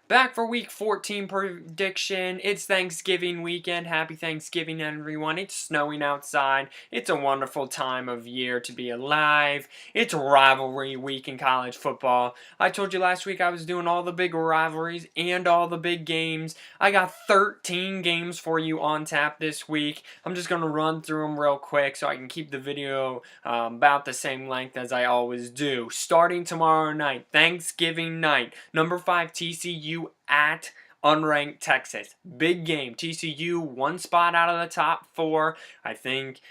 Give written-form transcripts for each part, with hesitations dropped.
Back for week 14 prediction. It's Thanksgiving weekend. Happy Thanksgiving, everyone. It's snowing outside. It's a wonderful time of year to be alive. It's rivalry week in college football. I told you last week I was doing all the big rivalries and all the big games. I got 13 games for you on tap this week. I'm just going to run through them real quick so I can keep the video about the same length as I always do. Starting tomorrow night, Thanksgiving night, number 5 TCU at unranked Texas. Big game. TCU one spot out of the top 4. I think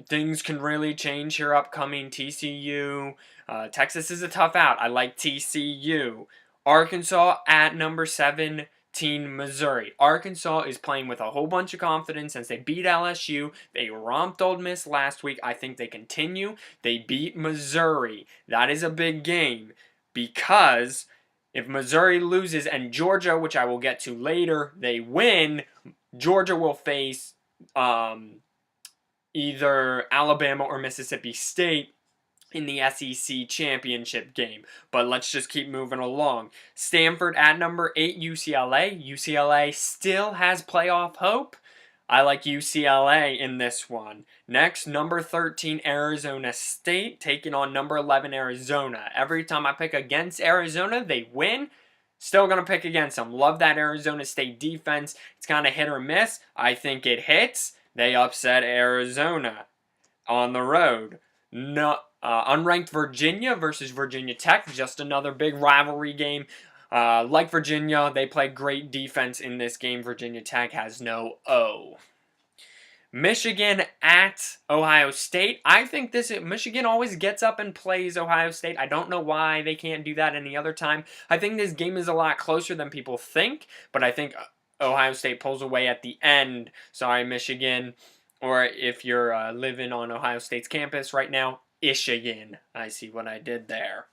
things can really change here upcoming. TCU. Texas is a tough out. I like TCU. Arkansas at number 7. Missouri. Arkansas is playing with a whole bunch of confidence since they beat LSU. They romped Ole Miss last week. I think they continue. They beat Missouri. That is a big game because if Missouri loses and Georgia, which I will get to later, they win, Georgia will face either Alabama or Mississippi State in the SEC championship game. But let's just keep moving along. Stanford at number 8, UCLA. UCLA still has playoff hope. I like UCLA in this one. Next, number 13, Arizona State, taking on number 11, Arizona. Every time I pick against Arizona, they win. Still going to pick against them. Love that Arizona State defense. It's kind of hit or miss. I think it hits. They upset Arizona on the road. Unranked Virginia versus Virginia Tech. Just another big rivalry game. Like Virginia, they play great defense in this game. Virginia Tech has no O. Michigan at Ohio State. I think Michigan always gets up and plays Ohio State. I don't know why they can't do that any other time. I think this game is a lot closer than people think, but I think Ohio State pulls away at the end. Sorry, Michigan. Or if you're living on Ohio State's campus right now, Michigan. I see what I did there.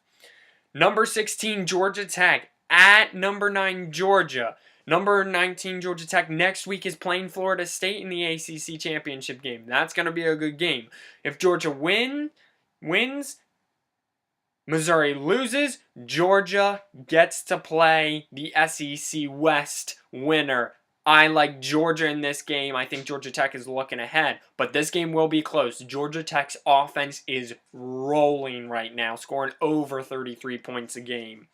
Number 16, Georgia Tech at number 9, Georgia. Number 19, Georgia Tech next week is playing Florida State in the ACC championship game. That's going to be a good game. If Georgia wins, Missouri loses, Georgia gets to play the SEC West winner. I like Georgia in this game. I think Georgia Tech is looking ahead. But this game will be close. Georgia Tech's offense is rolling right now, scoring over 33 points a game.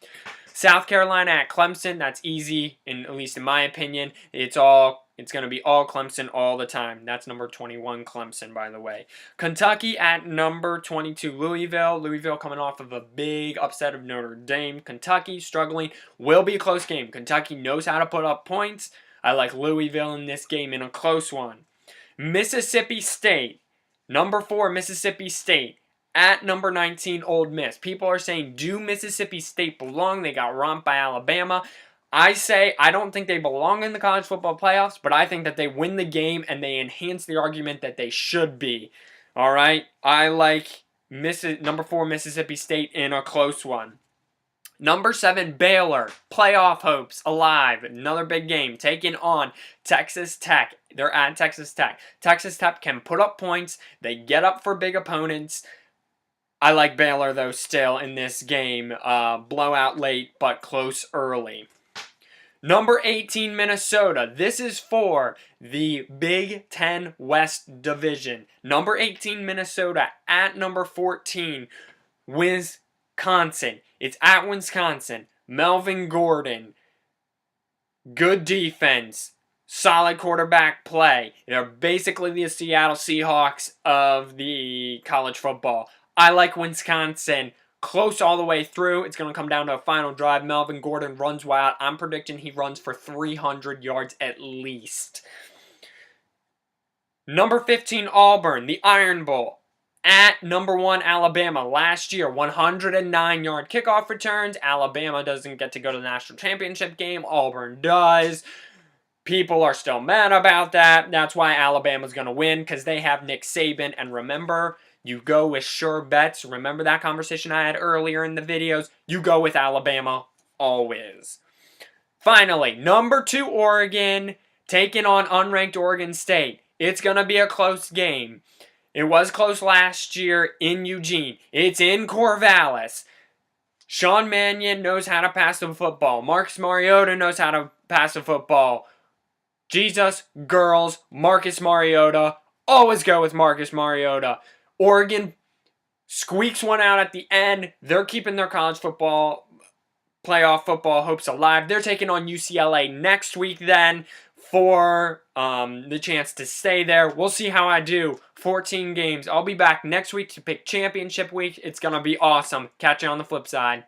South Carolina at Clemson. That's easy, at least in my opinion. It's going to be all Clemson all the time. That's number 21 Clemson, by the way. Kentucky at number 22 Louisville. Louisville coming off of a big upset of Notre Dame. Kentucky struggling. Will be a close game. Kentucky knows how to put up points. I like Louisville in this game in a close one. Mississippi State. Number 4, Mississippi State. At number 19, Ole Miss. People are saying, do Mississippi State belong? They got romped by Alabama. I say, I don't think they belong in the college football playoffs, but I think that they win the game and they enhance the argument that they should be. All right? I like number 4, Mississippi State in a close one. Number 7, Baylor. Playoff hopes alive. Another big game. Taking on Texas Tech. They're at Texas Tech. Texas Tech can put up points. They get up for big opponents. I like Baylor, though, still in this game. Blowout late, but close early. Number 18, Minnesota. This is for the Big Ten West Division. Number 18, Minnesota at number 14, Wisconsin. It's at Wisconsin. Melvin Gordon. Good defense. Solid quarterback play. They're basically the Seattle Seahawks of the college football. I like Wisconsin. Close all the way through. It's going to come down to a final drive. Melvin Gordon runs wild. I'm predicting he runs for 300 yards at least. Number 15, Auburn. The Iron Bowl. At number 1, Alabama. Last year, 109-yard kickoff returns. Alabama doesn't get to go to the national championship game. Auburn does. People are still mad about that. That's why Alabama's going to win, because they have Nick Saban. And remember, you go with sure bets. Remember that conversation I had earlier in the videos? You go with Alabama always. Finally, number 2, Oregon, taking on unranked Oregon State. It's going to be a close game. It was close last year in Eugene. It's in Corvallis. Sean Mannion knows how to pass the football. Marcus Mariota knows how to pass the football. Jesus, girls, Marcus Mariota. Always go with Marcus Mariota. Oregon squeaks one out at the end. They're keeping their college football, playoff football hopes alive. They're taking on UCLA next week then for the chance to stay there. We'll see how I do. 14 games. I'll be back next week to pick championship week. It's going to be awesome. Catch you on the flip side.